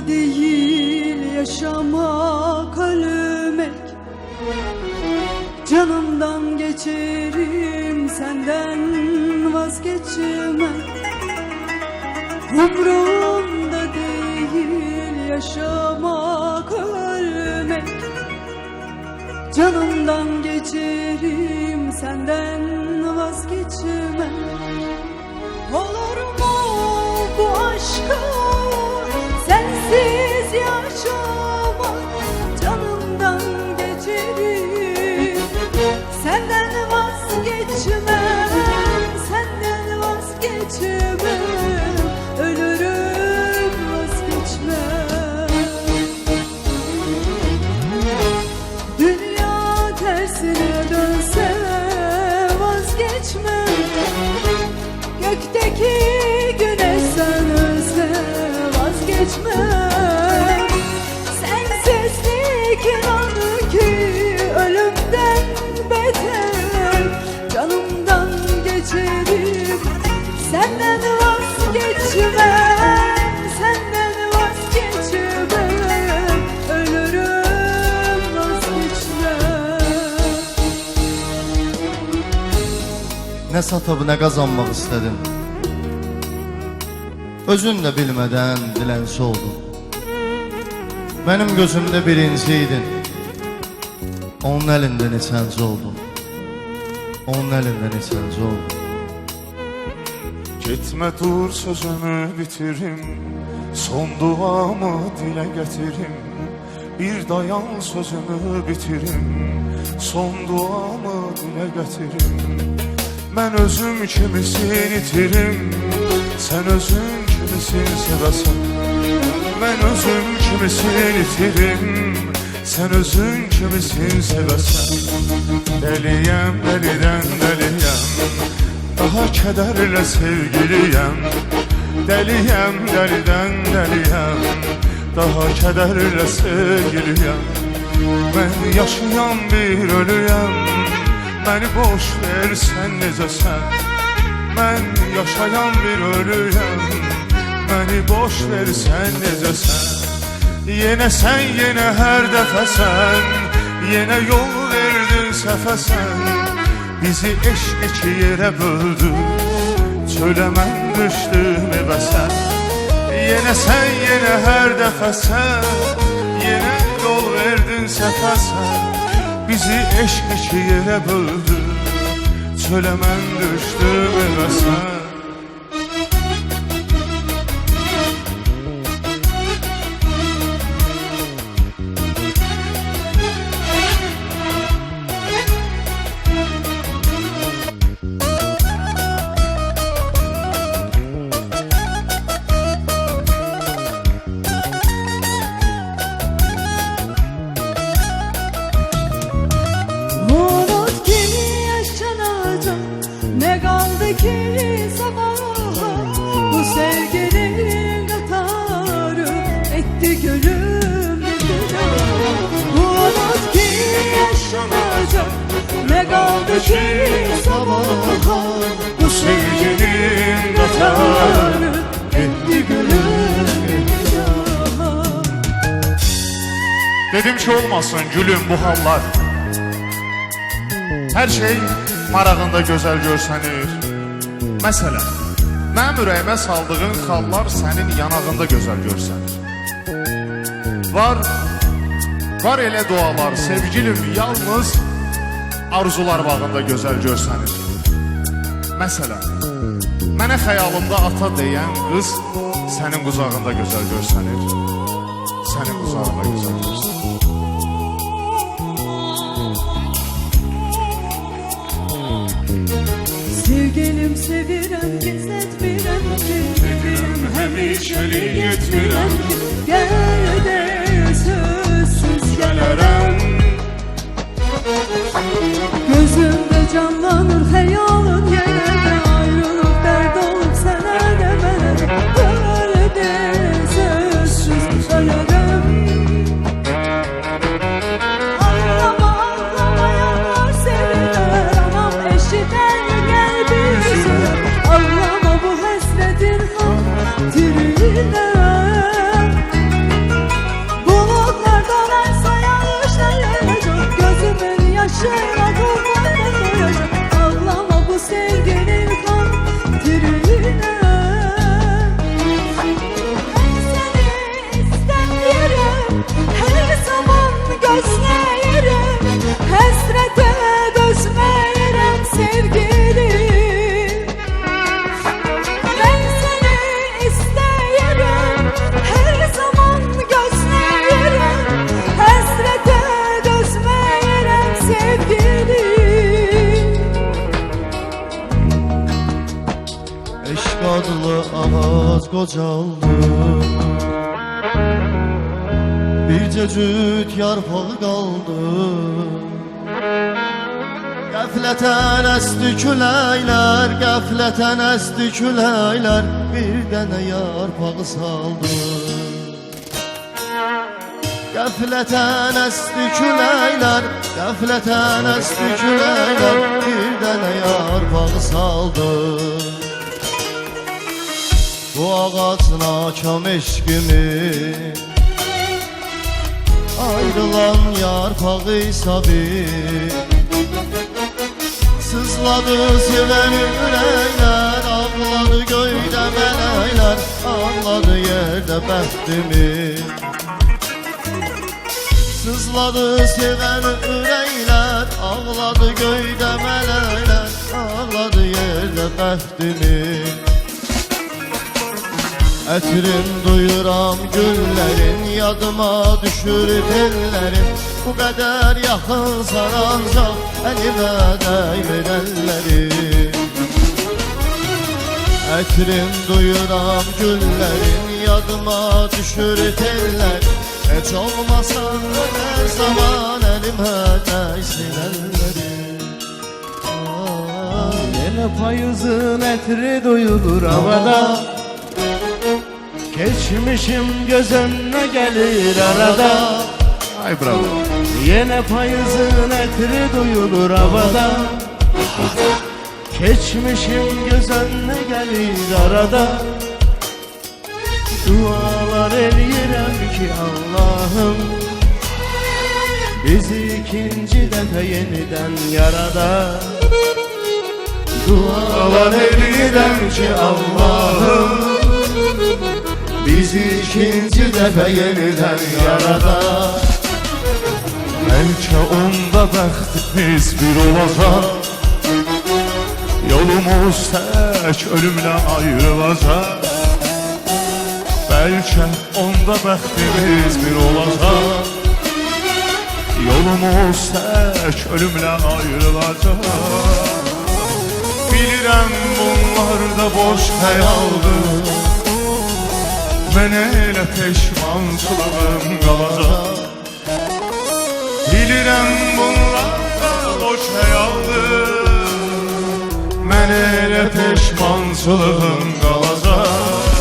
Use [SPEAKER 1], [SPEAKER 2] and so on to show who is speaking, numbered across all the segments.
[SPEAKER 1] değil yaşamak, ölmek. Canımdan geçerim, senden vazgeçmek. Umrumda değil yaşamak, ölmek. Canımdan geçerim, senden vazgeçmek. Olur mu bu aşkı sensiz yaşamak? Canımdan geçerim, senden vazgeçmem. Senden vazgeçmem, ölürüm vazgeçmem. Dünya tersine dönse vazgeçmem. Gökteki güneş sönse vazgeçmem. Sensizlik inan ki ölümden beter. Canımdan geçerim, senden vazgeçmem. Senden vazgeçmem, ölürüm vazgeçmem.
[SPEAKER 2] Nə satıb nə qazanmaq istədim, özün də bilmədən dilənçi oldun. Mənim gözümdə birinci idin, onun əlində neçənci oldun. Onun əlində neçənci oldun.
[SPEAKER 3] Gitme dur sözünü bitirim, son duamı dile getirim. Bir dayan sözünü bitirim, son duamı dile getirim. Ben özüm kimisin itirim, sen özün kimisin sevesən. Ben özüm kimisin itirim, sen özün kimisin sevesən. Deliyem, deliden deliyem, daha kederle sevgiliyem. Deliyem, deliden deliyem, daha kederle sevgiliyem. Ben yaşayan bir ölüyem, beni boş versen necəsən. Ben yaşayan bir ölüyem, beni boş versen necəsən. Yine sen, yine her dəfə sən, yine yol verdin səfəsən. Bizi eşq iki yerə böldü, çölə mən düşdüm ebəsən. Yine sen, yine her dəfə sən, yine yol verdin səfəsən. Bizi eşq iki yerə böldü, çölə mən düşdüm ebəsən.
[SPEAKER 1] Ne kaldı ki sabaha, bu sevginin katarı etti gönlümde günah. Unut ki yaşanacak, ne kaldı ki sabaha, bu sevginin katarı etti gönlümde günah.
[SPEAKER 3] Dedim ki olmasın gülüm bu hallar. Her şey marağında gözəl görsənir. Məsələn, mənim ürəyimə saldığın xallar sənin yanağında gözəl görsənir. Var elə dualar, sevgilim, yalnız arzular bağında gözəl görsənir. Məsələn, mənə xəyalımda ata deyən qız sənin qucağında gözəl görsənir. Sənin qucağında gözəl görsənir.
[SPEAKER 1] Sevgilim sevirəm, gizlətmirəm ki,
[SPEAKER 3] Dedim həmişəlik getmirəm,
[SPEAKER 1] gəl də sözsüz gələrəm. Gözümdə canlanır xəyalın, yenə də ayrılıb dərd olub sənə də mənə. Gəl də sözsüz gələrəm. Ağlama, ağlamayanlar sevirlər, anam eşidər.
[SPEAKER 2] Eşq adlı ağac qocaldı. Bircə cüt yarpağı qaldı. Qəflətən əsdi küləklər, qəflətən əsdi küləklər, bir dənə yarpağı saldı. Qəflətən əsdi küləklər, qəflətən əsdi küləklər, bir dənə yarpağı saldı. Bu ağac nakam eşqimi, ayrılan yarpağı sabir. Sızladı sevən ürəklər, ağladı göydə mələklər, ağladı yerdə bəxtimi. Sızladı sevən ürəklər, ağladı göydə mələklər, ağladı yerdə bəxtimi. Ətrim duyuram güllərin, yadıma düşür tellərin. Bu qədər yaxınsan ancaq əlimə dəymir əllərin. Ətrim duyuram güllərin, yadıma düşür tellərin. Heç olmasan hər zaman əlimə dəysin əllərin.
[SPEAKER 4] Yenə payızın ətri duyulur havada, geçmişim göz önüne gelir arada.
[SPEAKER 3] Ay bravo.
[SPEAKER 4] Yine payızın ətri duyulur havada, geçmişim göz önüne gelir arada. Dualar eləyirəm ki Allah'ım, bizi ikinci dəfə yenidən yarada. Dualar eləyirəm ki Allah'ım, bizi ikinci dəfə yenidən yarada.
[SPEAKER 3] Bəlkə onda bəxtimiz bir olacaq, yolumuz tək ölümlə ayrılacaq. Bəlkə onda bəxtimiz bir olacaq, yolumuz tək ölümlə ayrılacaq. Bilirəm bunlar da boş xəyaldır, mən elə peşmançılığım qalacaq. Bilirəm bunlar da boş xəyaldır, mən elə peşmançılığım qalacaq.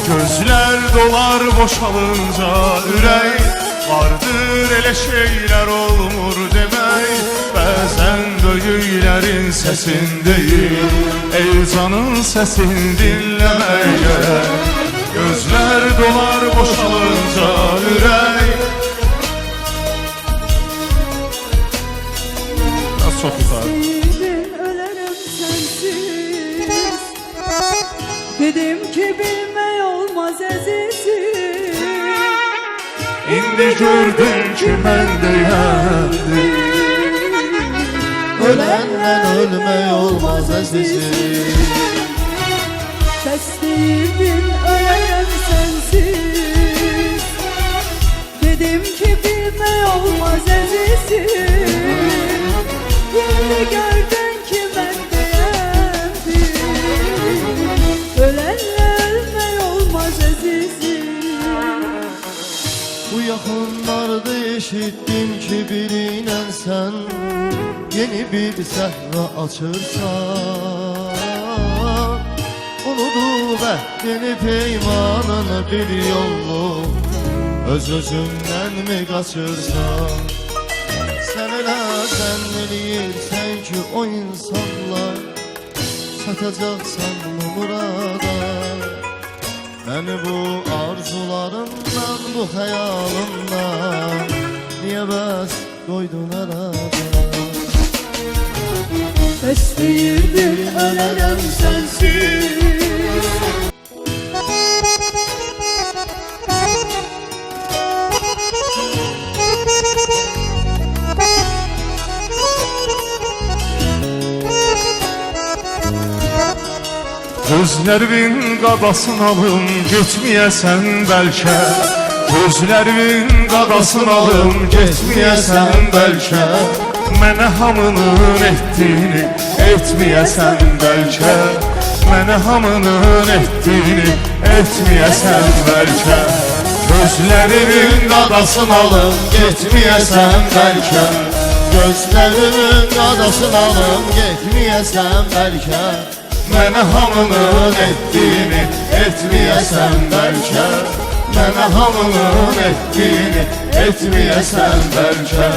[SPEAKER 3] Gözlər dolar boşalınca ürək, vardır elə şeylər olmur demək. Bəzən böyüklərin səsindəyim, Elcanın səsini dinləmək gərək. Gözlər dolar boşalınca ürək. Nasıl çok tutar?
[SPEAKER 1] Sevdim, ölerim sensiz. Dedim ki bilmək olmaz əzizim.
[SPEAKER 3] İndi gördün ki mən deyəndim,
[SPEAKER 2] Öləndən ölmək olmaz əzizim.
[SPEAKER 1] Bəs deyirdin ölərəm sensiz. Dedim ki bilmək olmaz əzizim. Şimdi gördün ki mən deyəndim, ölərlə ölmək olmaz əzizim.
[SPEAKER 2] Bu yaxınlarda eşitdim ki birinə sən yeni bir səhra açırsan. Unudub əhdini peymanını bir yollu öz-özündən mi qaçırsan? Sən elə zənn eləyirsən ki o insanlar çatacaqsan bu murada. Məni bu arzularımdan, bu xəyalımdan niyə bəs qoydun arada?
[SPEAKER 1] Bəs deyirdin ölərəm sensiz.
[SPEAKER 3] Gözlərimin qadasını alım, getməyəsən bəlkə. Gözlərimin qadasını alım, getməyəsən bəlkə. Mənə hamının etdiyini etməyəsən bəlkə. Mənə hamının etdiyini etməyəsən bəlkə. Gözlərimin qadasını alım getməyəsən bəlkə.
[SPEAKER 2] Gözlərimin qadasını alım getməyəsən bəlkə.
[SPEAKER 3] Mənə hamının etdiyini etməyəsən bəlkə. Mənə hamının etdiyini etməyəsən bəlkə.